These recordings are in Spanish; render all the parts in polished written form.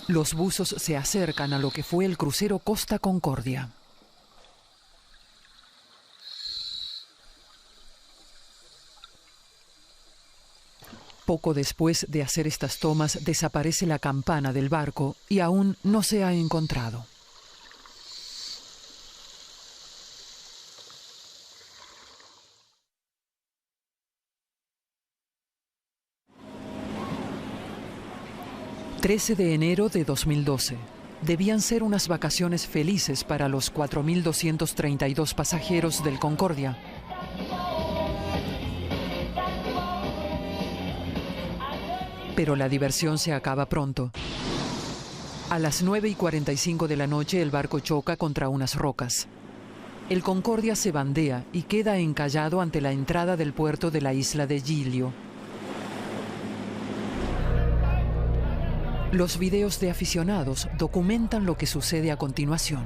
Los buzos se acercan a lo que fue el crucero Costa Concordia. Poco después de hacer estas tomas, desaparece la campana del barco y aún no se ha encontrado. ...13 de enero de 2012... debían ser unas vacaciones felices para los 4.232 pasajeros del Concordia. Pero la diversión se acaba pronto. A las 9:45 de la noche el barco choca contra unas rocas. El Concordia se bandea y queda encallado ante la entrada del puerto de la isla de Giglio. Los videos de aficionados documentan lo que sucede a continuación.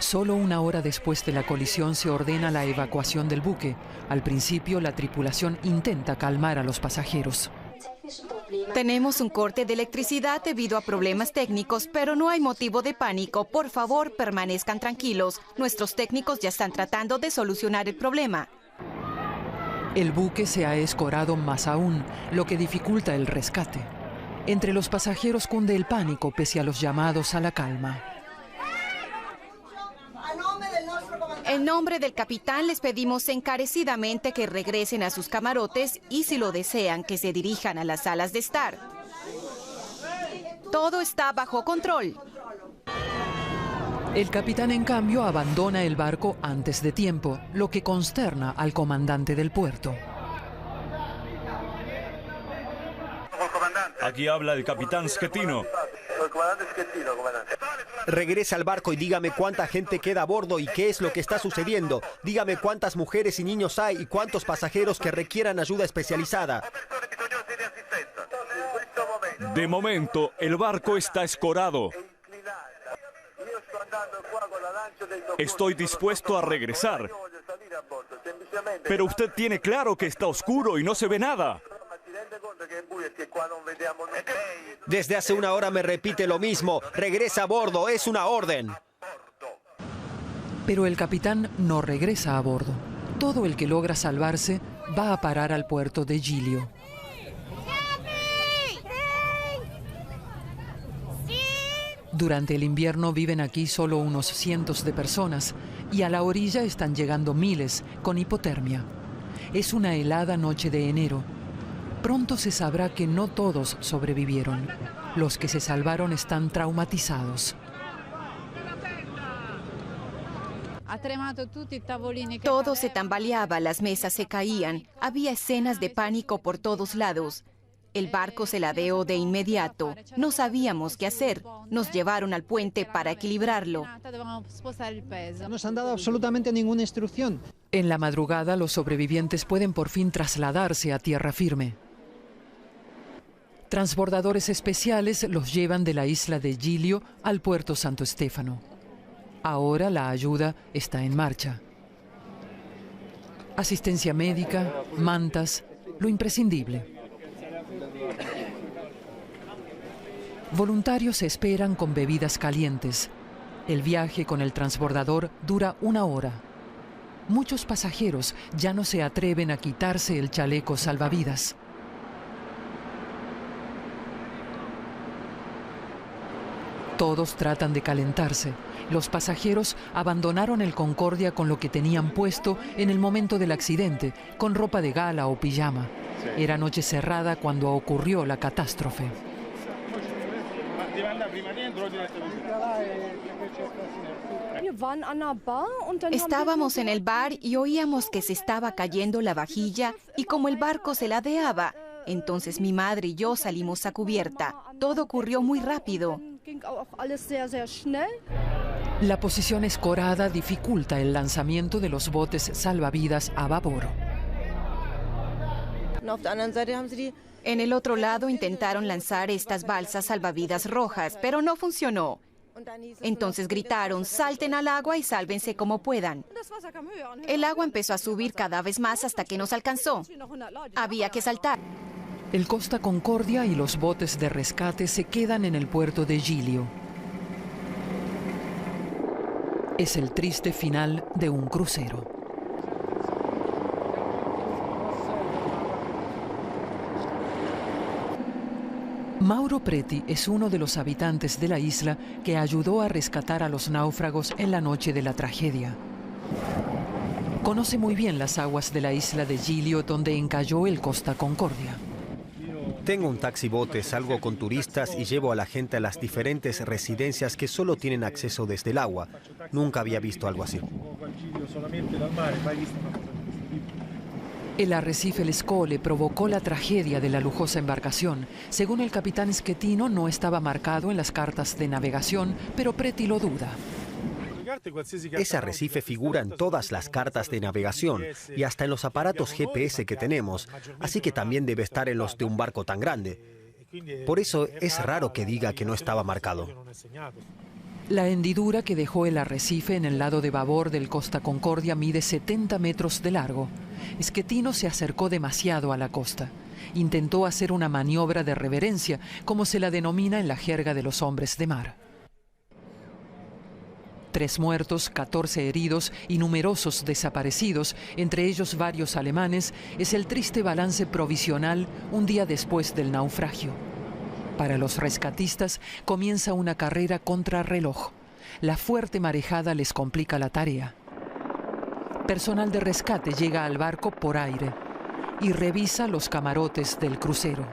Solo una hora después de la colisión se ordena la evacuación del buque. Al principio, la tripulación intenta calmar a los pasajeros. Tenemos un corte de electricidad debido a problemas técnicos, pero no hay motivo de pánico. Por favor, permanezcan tranquilos. Nuestros técnicos ya están tratando de solucionar el problema. El buque se ha escorado más aún, lo que dificulta el rescate. Entre los pasajeros cunde el pánico pese a los llamados a la calma. En nombre del capitán les pedimos encarecidamente que regresen a sus camarotes y, si lo desean, que se dirijan a las salas de estar. Todo está bajo control. El capitán, en cambio, abandona el barco antes de tiempo, lo que consterna al comandante del puerto. Aquí habla el capitán Schettino. Regrese al barco y dígame cuánta gente queda a bordo y qué es lo que está sucediendo. Dígame cuántas mujeres y niños hay y cuántos pasajeros que requieran ayuda especializada. De momento, el barco está escorado. Estoy dispuesto a regresar. Pero usted tiene claro que está oscuro y no se ve nada. Desde hace una hora me repite lo mismo. Regresa a bordo, es una orden. Pero el capitán no regresa a bordo. Todo el que logra salvarse va a parar al puerto de Giglio. Durante el invierno viven aquí solo unos cientos de personas y a la orilla están llegando miles con hipotermia. Es una helada noche de enero. Pronto se sabrá que no todos sobrevivieron. Los que se salvaron están traumatizados. Todo se tambaleaba, las mesas se caían. Había escenas de pánico por todos lados. El barco se ladeó de inmediato. No sabíamos qué hacer. Nos llevaron al puente para equilibrarlo. No nos han dado absolutamente ninguna instrucción. En la madrugada, los sobrevivientes pueden por fin trasladarse a tierra firme. Transbordadores especiales los llevan de la isla de Giglio al puerto Santo Stefano. Ahora la ayuda está en marcha. Asistencia médica, mantas, lo imprescindible. Voluntarios esperan con bebidas calientes. El viaje con el transbordador dura 1 hora. Muchos pasajeros ya no se atreven a quitarse el chaleco salvavidas. Todos tratan de calentarse. Los pasajeros abandonaron el Concordia con lo que tenían puesto en el momento del accidente, con ropa de gala o pijama. Era noche cerrada cuando ocurrió la catástrofe. Estábamos en el bar y oíamos que se estaba cayendo la vajilla y como el barco se ladeaba. Entonces mi madre y yo salimos a cubierta. Todo ocurrió muy rápido. La posición escorada dificulta el lanzamiento de los botes salvavidas a vapor. En el otro lado intentaron lanzar estas balsas salvavidas rojas, pero no funcionó. Entonces gritaron, salten al agua y sálvense como puedan. El agua empezó a subir cada vez más hasta que nos alcanzó. Había que saltar. El Costa Concordia y los botes de rescate se quedan en el puerto de Giglio. Es el triste final de un crucero. Mauro Preti es uno de los habitantes de la isla que ayudó a rescatar a los náufragos en la noche de la tragedia. Conoce muy bien las aguas de la isla de Giglio donde encalló el Costa Concordia. Tengo un taxibote, salgo con turistas y llevo a la gente a las diferentes residencias que solo tienen acceso desde el agua. Nunca había visto algo así. El arrecife El Scole provocó la tragedia de la lujosa embarcación. Según el capitán Schettino, no estaba marcado en las cartas de navegación, pero Preti lo duda. Ese arrecife figura en todas las cartas de navegación y hasta en los aparatos GPS que tenemos, así que también debe estar en los de un barco tan grande. Por eso es raro que diga que no estaba marcado. La hendidura que dejó el arrecife en el lado de babor del Costa Concordia mide 70 metros de largo. Schettino se acercó demasiado a la costa. Intentó hacer una maniobra de reverencia, como se la denomina en la jerga de los hombres de mar. 3 muertos, 14 heridos y numerosos desaparecidos, entre ellos varios alemanes, es el triste balance provisional un día después del naufragio. Para los rescatistas comienza una carrera contrarreloj. La fuerte marejada les complica la tarea. Personal de rescate llega al barco por aire y revisa los camarotes del crucero.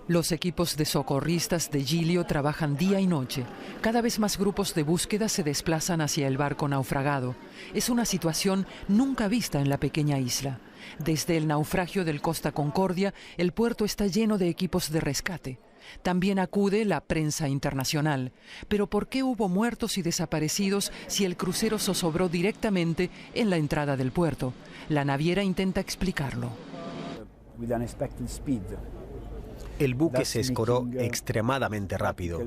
Los equipos de socorristas de Giglio trabajan día y noche. Cada vez más grupos de búsqueda se desplazan hacia el barco naufragado. Es una situación nunca vista en la pequeña isla. Desde el naufragio del Costa Concordia, el puerto está lleno de equipos de rescate. También acude la prensa internacional. Pero ¿por qué hubo muertos y desaparecidos si el crucero zozobró directamente en la entrada del puerto? La naviera intenta explicarlo. El buque se escoró extremadamente rápido.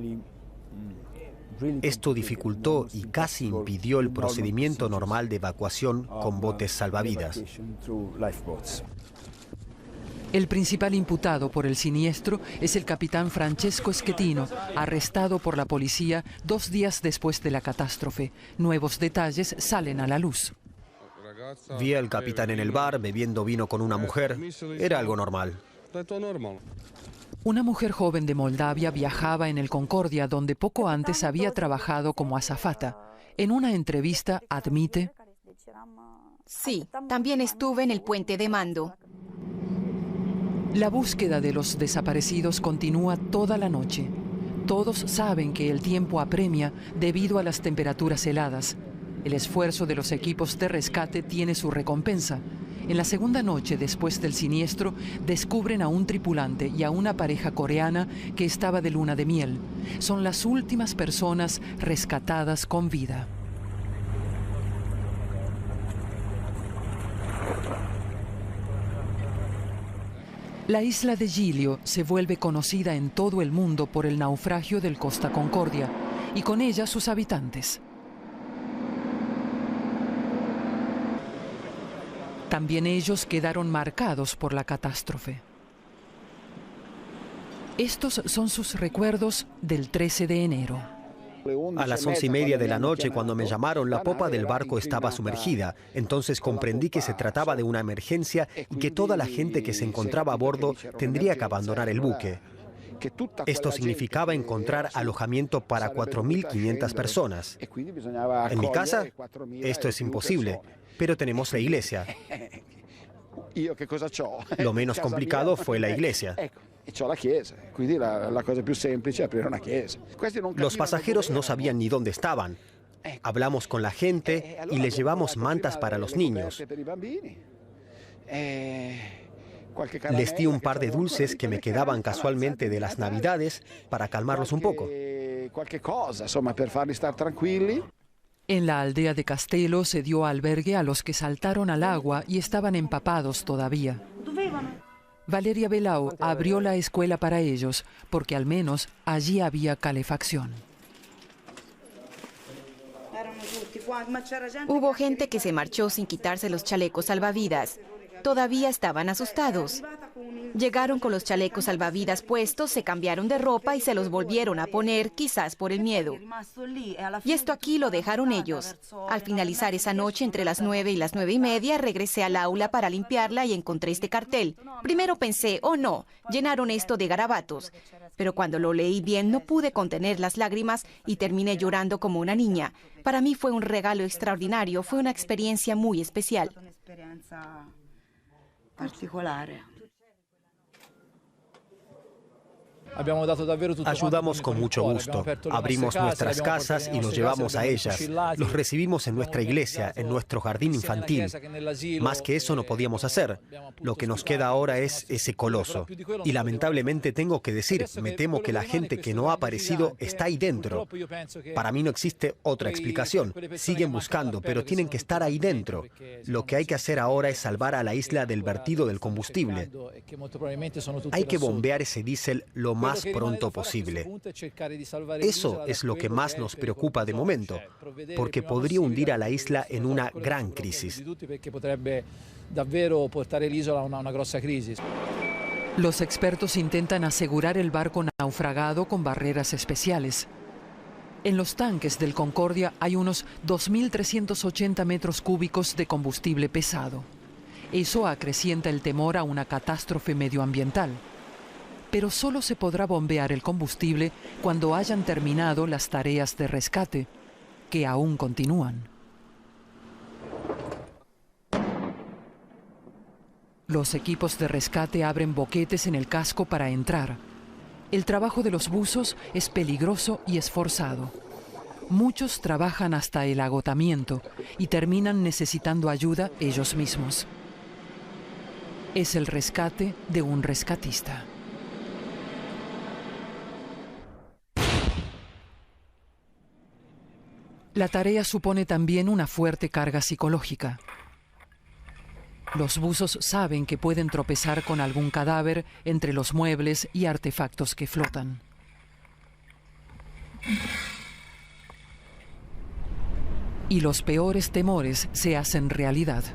Esto dificultó y casi impidió el procedimiento normal de evacuación con botes salvavidas. El principal imputado por el siniestro es el capitán Francesco Schettino, arrestado por la policía 2 días después de la catástrofe. Nuevos detalles salen a la luz. Vi al capitán en el bar bebiendo vino con una mujer. Era algo normal. Una mujer joven de Moldavia viajaba en el Concordia, donde poco antes había trabajado como azafata. En una entrevista admite: Sí, también estuve en el puente de mando. La búsqueda de los desaparecidos continúa toda la noche. Todos saben que el tiempo apremia debido a las temperaturas heladas. El esfuerzo de los equipos de rescate tiene su recompensa. En la segunda noche después del siniestro, descubren a un tripulante y a una pareja coreana que estaba de luna de miel. Son las últimas personas rescatadas con vida. La isla de Giglio se vuelve conocida en todo el mundo por el naufragio del Costa Concordia y con ella sus habitantes. También ellos quedaron marcados por la catástrofe. Estos son sus recuerdos del 13 de enero. A las 11:30 de la noche, cuando me llamaron, la popa del barco estaba sumergida. Entonces comprendí que se trataba de una emergencia y que toda la gente que se encontraba a bordo tendría que abandonar el buque. Esto significaba encontrar alojamiento para 4.500 personas. En mi casa, esto es imposible, pero tenemos la iglesia. Lo menos complicado fue la iglesia. Los pasajeros no sabían ni dónde estaban. Hablamos con la gente y les llevamos mantas para los niños. Les di un par de dulces que me quedaban casualmente de las Navidades para calmarlos un poco. En la aldea de Castello se dio albergue a los que saltaron al agua y estaban empapados todavía. Valeria Belau abrió la escuela para ellos porque al menos allí había calefacción. Hubo gente que se marchó sin quitarse los chalecos salvavidas. Todavía estaban asustados. Llegaron con los chalecos salvavidas puestos, se cambiaron de ropa y se los volvieron a poner, quizás por el miedo. Y esto aquí lo dejaron ellos. Al finalizar esa noche, entre las 9 y las 9:30, regresé al aula para limpiarla y encontré este cartel. Primero pensé, oh no, llenaron esto de garabatos. Pero cuando lo leí bien, no pude contener las lágrimas y terminé llorando como una niña. Para mí fue un regalo extraordinario, fue una experiencia muy especial. Ayudamos con mucho gusto. Abrimos nuestras casas y los llevamos a ellas. Los recibimos en nuestra iglesia, en nuestro jardín infantil. Más que eso no podíamos hacer. Lo que nos queda ahora es ese coloso. Y lamentablemente tengo que decir, me temo que la gente que no ha aparecido está ahí dentro. Para mí no existe otra explicación. Siguen buscando, pero tienen que estar ahí dentro. Lo que hay que hacer ahora es salvar a la isla del vertido del combustible. Hay que bombear ese diésel lo más pronto posible. Eso es lo que más nos preocupa de momento, porque podría hundir a la isla en una gran crisis. Los expertos intentan asegurar el barco naufragado con barreras especiales. En los tanques del Concordia hay unos 2.380 metros cúbicos de combustible pesado. Eso acrecienta el temor a una catástrofe medioambiental. Pero solo se podrá bombear el combustible cuando hayan terminado las tareas de rescate, que aún continúan. Los equipos de rescate abren boquetes en el casco para entrar. El trabajo de los buzos es peligroso y esforzado. Muchos trabajan hasta el agotamiento y terminan necesitando ayuda ellos mismos. Es el rescate de un rescatista. La tarea supone también una fuerte carga psicológica. Los buzos saben que pueden tropezar con algún cadáver entre los muebles y artefactos que flotan. Y los peores temores se hacen realidad.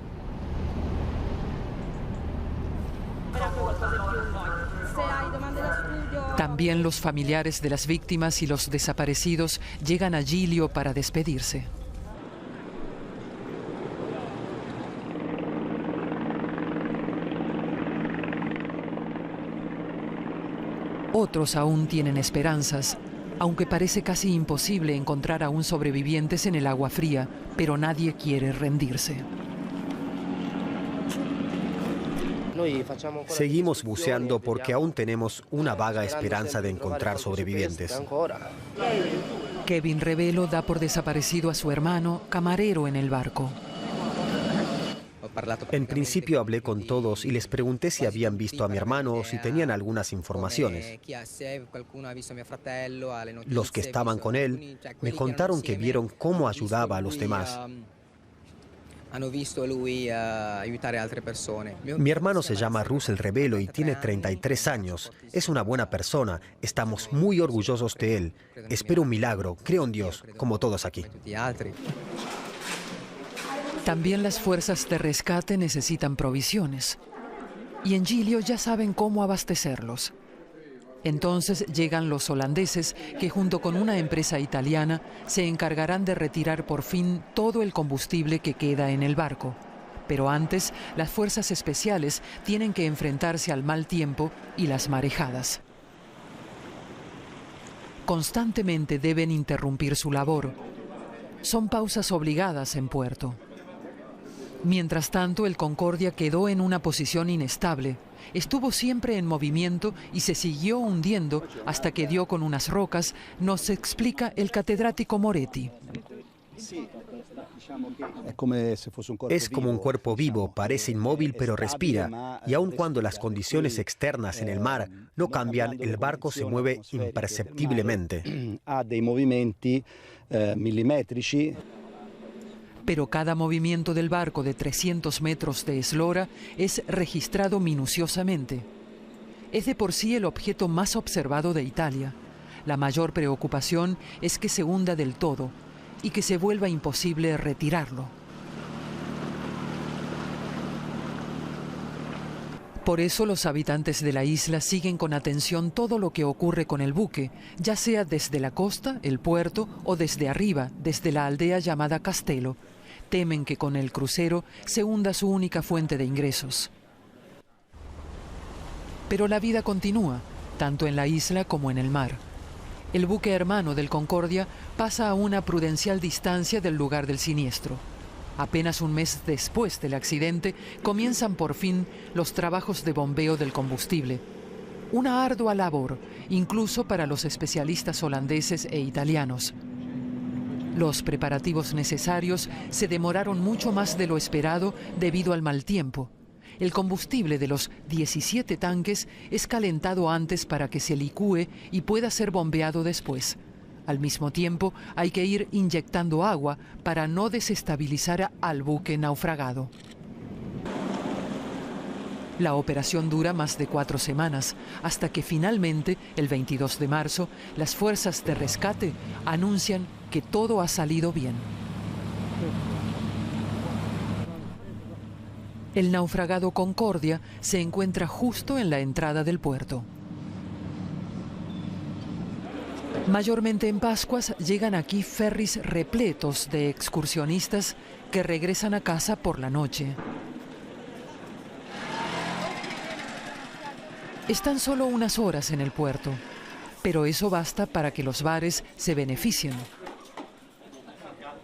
También los familiares de las víctimas y los desaparecidos llegan a Giglio para despedirse. Otros aún tienen esperanzas, aunque parece casi imposible encontrar aún sobrevivientes en el agua fría, pero nadie quiere rendirse. Seguimos buceando porque aún tenemos una vaga esperanza de encontrar sobrevivientes. Kevin Rebelo da por desaparecido a su hermano, camarero en el barco. En principio hablé con todos y les pregunté si habían visto a mi hermano o si tenían algunas informaciones. Los que estaban con él me contaron que vieron cómo ayudaba a los demás. Mi hermano se llama Russell Rebelo y tiene 33 años. Es una buena persona. Estamos muy orgullosos de él. Espero un milagro. Creo en Dios, como todos aquí. También las fuerzas de rescate necesitan provisiones. Y en Giglio ya saben cómo abastecerlos. Entonces llegan los holandeses que junto con una empresa italiana se encargarán de retirar por fin todo el combustible que queda en el barco. Pero antes, las fuerzas especiales tienen que enfrentarse al mal tiempo y las marejadas. Constantemente deben interrumpir su labor. Son pausas obligadas en puerto. Mientras tanto, el Concordia quedó en una posición inestable. Estuvo siempre en movimiento y se siguió hundiendo hasta que dio con unas rocas, nos explica el catedrático Moretti. Es como un cuerpo vivo, parece inmóvil pero respira. Y aun cuando las condiciones externas en el mar no cambian, el barco se mueve imperceptiblemente. Pero cada movimiento del barco de 300 metros de eslora es registrado minuciosamente. Es de por sí el objeto más observado de Italia. La mayor preocupación es que se hunda del todo y que se vuelva imposible retirarlo. Por eso los habitantes de la isla siguen con atención todo lo que ocurre con el buque, ya sea desde la costa, el puerto, o desde arriba, desde la aldea llamada Castello. Temen que con el crucero se hunda su única fuente de ingresos. Pero la vida continúa, tanto en la isla como en el mar. El buque hermano del Concordia pasa a una prudencial distancia del lugar del siniestro. Apenas un mes después del accidente, comienzan por fin los trabajos de bombeo del combustible. Una ardua labor, incluso para los especialistas holandeses e italianos. Los preparativos necesarios se demoraron mucho más de lo esperado debido al mal tiempo. El combustible de los 17 tanques es calentado antes para que se licúe y pueda ser bombeado después. Al mismo tiempo, hay que ir inyectando agua para no desestabilizar al buque naufragado. La operación dura más de 4 semanas, hasta que finalmente, el 22 de marzo, las fuerzas de rescate anuncian que todo ha salido bien. El naufragado Concordia se encuentra justo en la entrada del puerto. Mayormente en Pascuas llegan aquí ferries repletos de excursionistas que regresan a casa por la noche. Están solo unas horas en el puerto, pero eso basta para que los bares se beneficien.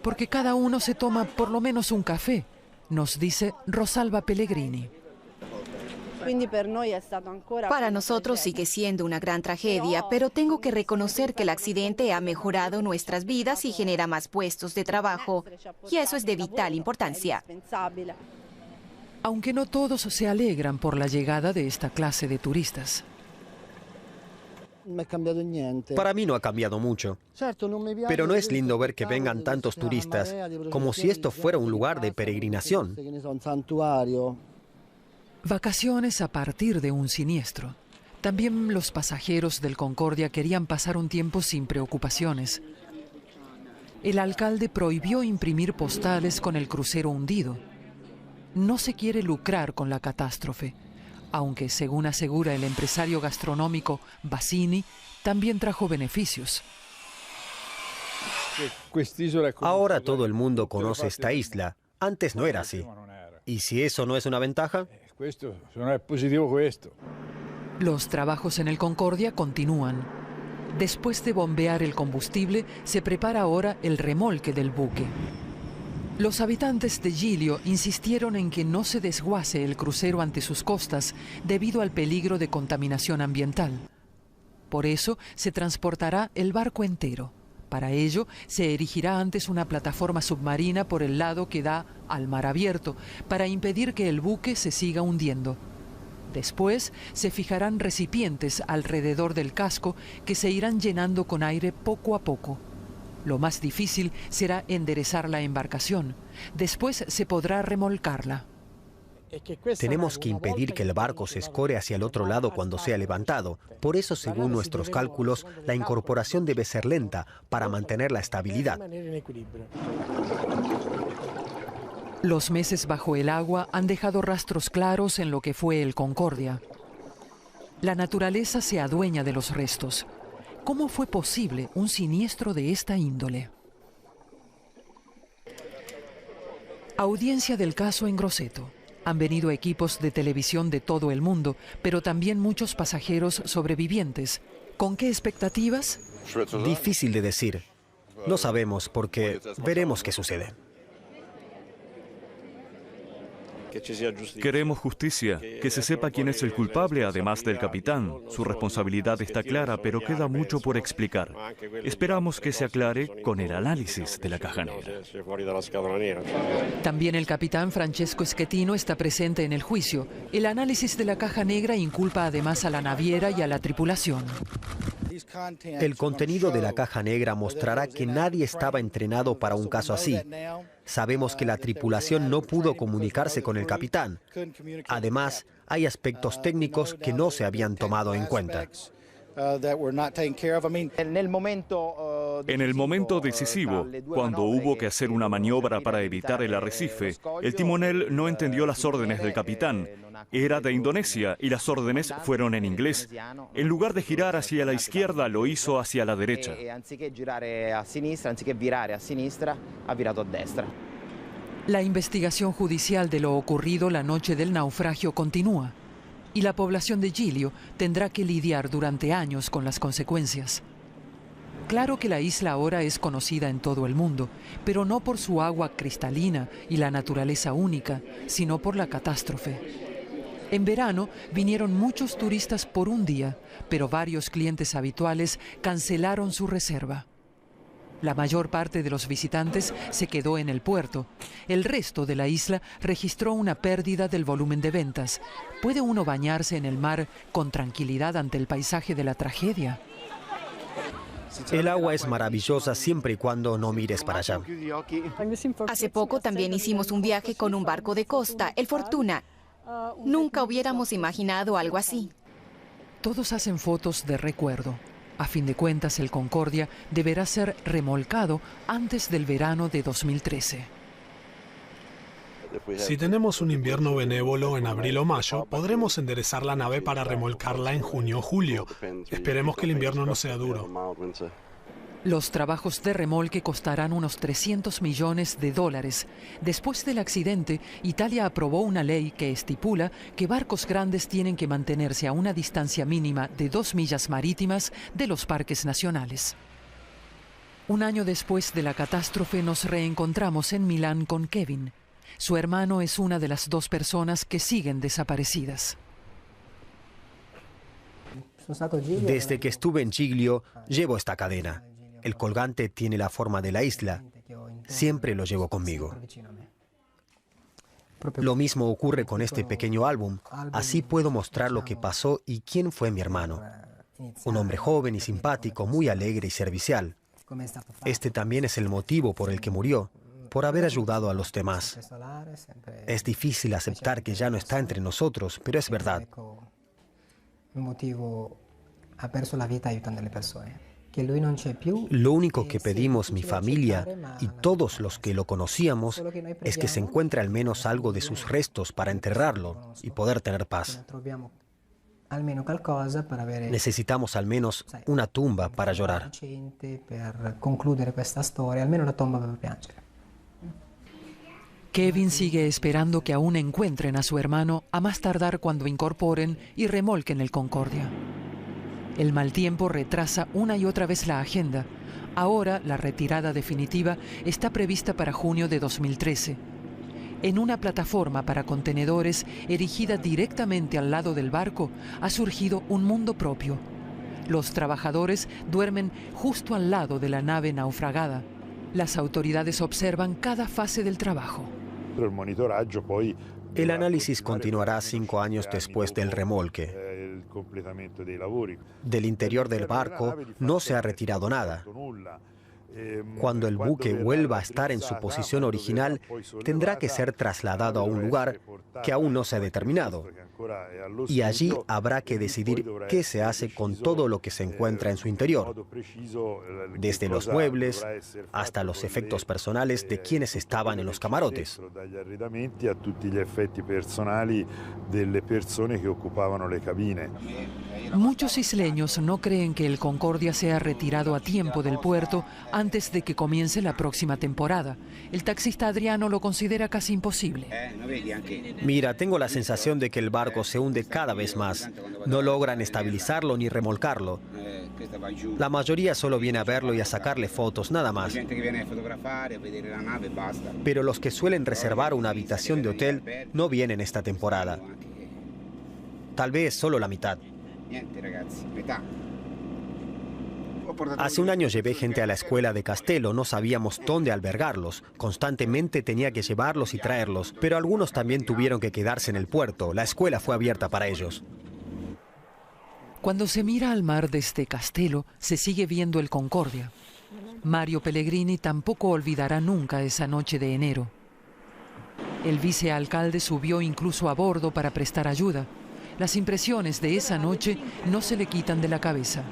Porque cada uno se toma por lo menos un café, nos dice Rosalba Pellegrini. Para nosotros sigue siendo una gran tragedia, pero tengo que reconocer que el accidente ha mejorado nuestras vidas y genera más puestos de trabajo, y eso es de vital importancia. Aunque no todos se alegran por la llegada de esta clase de turistas. Para mí no ha cambiado mucho, pero no es lindo ver que vengan tantos turistas, como si esto fuera un lugar de peregrinación. Vacaciones a partir de un siniestro. También los pasajeros del Concordia querían pasar un tiempo sin preocupaciones. El alcalde prohibió imprimir postales con el crucero hundido. No se quiere lucrar con la catástrofe, aunque, según asegura el empresario gastronómico Bassini, también trajo beneficios. Ahora todo el mundo conoce esta isla. Antes no era así. ¿Y si eso no es una ventaja? Los trabajos en el Concordia continúan. Después de bombear el combustible, se prepara ahora el remolque del buque. Los habitantes de Giglio insistieron en que no se desguace el crucero ante sus costas debido al peligro de contaminación ambiental. Por eso se transportará el barco entero. Para ello, se erigirá antes una plataforma submarina por el lado que da al mar abierto, para impedir que el buque se siga hundiendo. Después, se fijarán recipientes alrededor del casco que se irán llenando con aire poco a poco. Lo más difícil será enderezar la embarcación. Después se podrá remolcarla. Tenemos que impedir que el barco se escore hacia el otro lado cuando sea levantado. Por eso, según nuestros cálculos, la incorporación debe ser lenta para mantener la estabilidad. Los meses bajo el agua han dejado rastros claros en lo que fue el Concordia. La naturaleza se adueña de los restos. ¿Cómo fue posible un siniestro de esta índole? Audiencia del caso en Grosseto. Han venido equipos de televisión de todo el mundo, pero también muchos pasajeros sobrevivientes. ¿Con qué expectativas? Difícil de decir. No sabemos porque veremos qué sucede. Queremos justicia, que se sepa quién es el culpable, además del capitán. Su responsabilidad está clara, pero queda mucho por explicar. Esperamos que se aclare con el análisis de la caja negra. También el capitán Francesco Schettino está presente en el juicio. El análisis de la caja negra inculpa además a la naviera y a la tripulación. El contenido de la caja negra mostrará que nadie estaba entrenado para un caso así. Sabemos que la tripulación no pudo comunicarse con el capitán. Además, hay aspectos técnicos que no se habían tomado en cuenta. En el momento decisivo, cuando hubo que hacer una maniobra para evitar el arrecife, el timonel no entendió las órdenes del capitán. Era de Indonesia y las órdenes fueron en inglés. En lugar de girar hacia la izquierda, lo hizo hacia la derecha. La investigación judicial de lo ocurrido la noche del naufragio continúa y la población de Giglio tendrá que lidiar durante años con las consecuencias. Claro que la isla ahora es conocida en todo el mundo, pero no por su agua cristalina y la naturaleza única, sino por la catástrofe. En verano vinieron muchos turistas por un día, pero varios clientes habituales cancelaron su reserva. La mayor parte de los visitantes se quedó en el puerto. El resto de la isla registró una pérdida del volumen de ventas. ¿Puede uno bañarse en el mar con tranquilidad ante el paisaje de la tragedia? El agua es maravillosa siempre y cuando no mires para allá. Hace poco también hicimos un viaje con un barco de costa, el Fortuna. Nunca hubiéramos imaginado algo así. Todos hacen fotos de recuerdo. A fin de cuentas, el Concordia deberá ser remolcado antes del verano de 2013. Si tenemos un invierno benévolo en abril o mayo, podremos enderezar la nave para remolcarla en junio o julio. Esperemos que el invierno no sea duro. Los trabajos de remolque costarán unos $300 millones. Después del accidente, Italia aprobó una ley que estipula que barcos grandes tienen que mantenerse a una distancia mínima de 2 millas marítimas de los parques nacionales. Un año después de la catástrofe nos reencontramos en Milán con Kevin. Su hermano es una de las 2 personas que siguen desaparecidas. Desde que estuve en Giglio, llevo esta cadena. El colgante tiene la forma de la isla. Siempre lo llevo conmigo. Lo mismo ocurre con este pequeño álbum. Así puedo mostrar lo que pasó y quién fue mi hermano. Un hombre joven y simpático, muy alegre y servicial. Este también es el motivo por el que murió, por haber ayudado a los demás. Es difícil aceptar que ya no está entre nosotros, pero es verdad. Lo único que pedimos mi familia y todos los que lo conocíamos es que se encuentre al menos algo de sus restos para enterrarlo y poder tener paz. Necesitamos al menos una tumba para llorar. Kevin sigue esperando que aún encuentren a su hermano, a más tardar cuando incorporen y remolquen el Concordia. El mal tiempo retrasa una y otra vez la agenda. Ahora la retirada definitiva está prevista para junio de 2013. En una plataforma para contenedores erigida directamente al lado del barco ha surgido un mundo propio. Los trabajadores duermen justo al lado de la nave naufragada. Las autoridades observan cada fase del trabajo. El análisis continuará 5 años después del remolque. Del interior del barco no se ha retirado nada. Cuando el buque vuelva a estar en su posición original, tendrá que ser trasladado a un lugar que aún no se ha determinado. Y allí habrá que decidir qué se hace con todo lo que se encuentra en su interior, desde los muebles hasta los efectos personales de quienes estaban en los camarotes. Muchos isleños no creen que el Concordia sea retirado a tiempo del puerto antes de que comience la próxima temporada. El taxista Adriano lo considera casi imposible. Mira, tengo la sensación de que el barco se hunde cada vez más. No logran estabilizarlo ni remolcarlo. La mayoría solo viene a verlo y a sacarle fotos, nada más. Pero los que suelen reservar una habitación de hotel no vienen esta temporada. Tal vez solo la mitad. Hace un año llevé gente a la escuela de Castello, no sabíamos dónde albergarlos. Constantemente tenía que llevarlos y traerlos, pero algunos también tuvieron que quedarse en el puerto. La escuela fue abierta para ellos. Cuando se mira al mar desde Castello, se sigue viendo el Concordia. Mario Pellegrini tampoco olvidará nunca esa noche de enero. El vicealcalde subió incluso a bordo para prestar ayuda. Las impresiones de esa noche no se le quitan de la cabeza.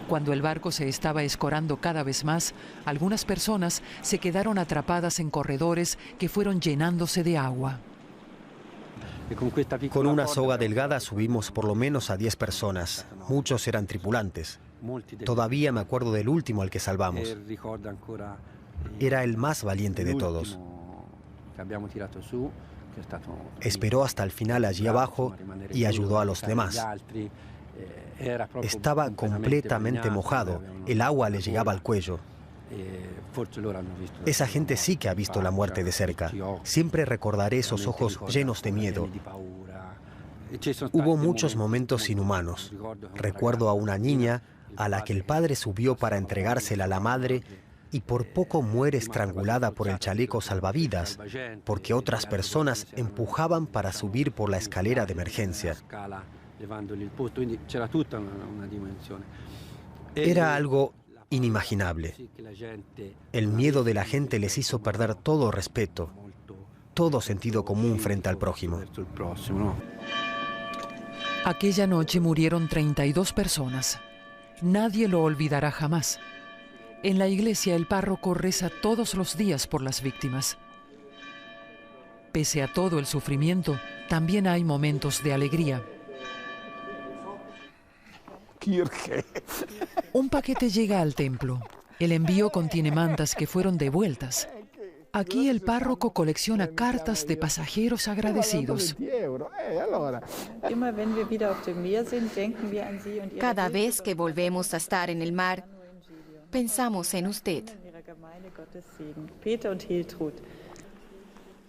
Cuando el barco se estaba escorando cada vez más, algunas personas se quedaron atrapadas en corredores que fueron llenándose de agua. Con una soga delgada subimos por lo menos a 10 personas. Muchos eran tripulantes. Todavía me acuerdo del último al que salvamos. Era el más valiente de todos. Esperó hasta el final allí abajo y ayudó a los demás. Estaba completamente mojado, el agua le llegaba al cuello. Esa gente sí que ha visto la muerte de cerca. Siempre recordaré esos ojos llenos de miedo. Hubo muchos momentos inhumanos. Recuerdo a una niña a la que el padre subió para entregársela a la madre y por poco muere estrangulada por el chaleco salvavidas, porque otras personas empujaban para subir por la escalera de emergencia. Era algo inimaginable. El miedo de la gente les hizo perder todo respeto, todo sentido común frente al prójimo. Aquella noche murieron 32 personas. Nadie lo olvidará jamás. En la iglesia el párroco reza todos los días por las víctimas. Pese a todo el sufrimiento, también hay momentos de alegría. Un paquete llega al templo. El envío contiene mantas que fueron devueltas. Aquí el párroco colecciona cartas de pasajeros agradecidos. Cada vez que volvemos a estar en el mar, pensamos en usted.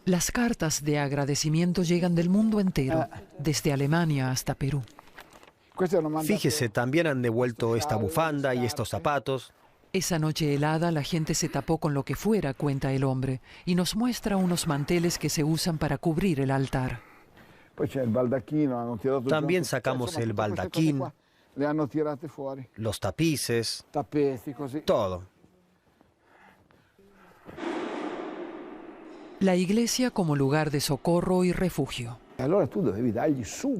Las cartas de agradecimiento llegan del mundo entero, desde Alemania hasta Perú. Fíjese, también han devuelto esta bufanda y estos zapatos. Esa noche helada la gente se tapó con lo que fuera, cuenta el hombre, y nos muestra unos manteles que se usan para cubrir el altar. También sacamos el baldaquín, los tapices, todo. La iglesia como lugar de socorro y refugio.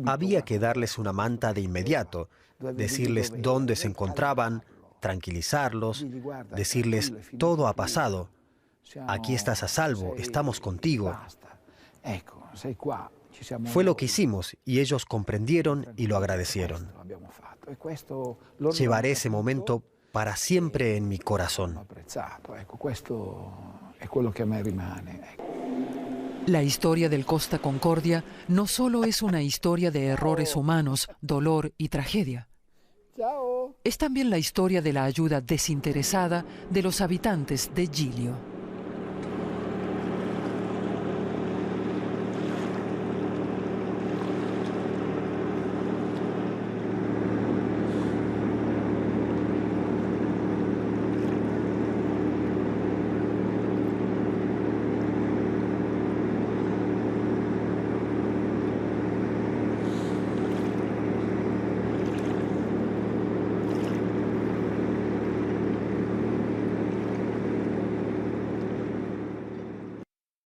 Había que darles una manta de inmediato, decirles dónde se encontraban, tranquilizarlos, decirles todo ha pasado, aquí estás a salvo, estamos contigo. Fue lo que hicimos y ellos comprendieron y lo agradecieron. Llevaré ese momento para siempre en mi corazón. La historia del Costa Concordia no solo es una historia de errores humanos, dolor y tragedia. Es también la historia de la ayuda desinteresada de los habitantes de Giglio.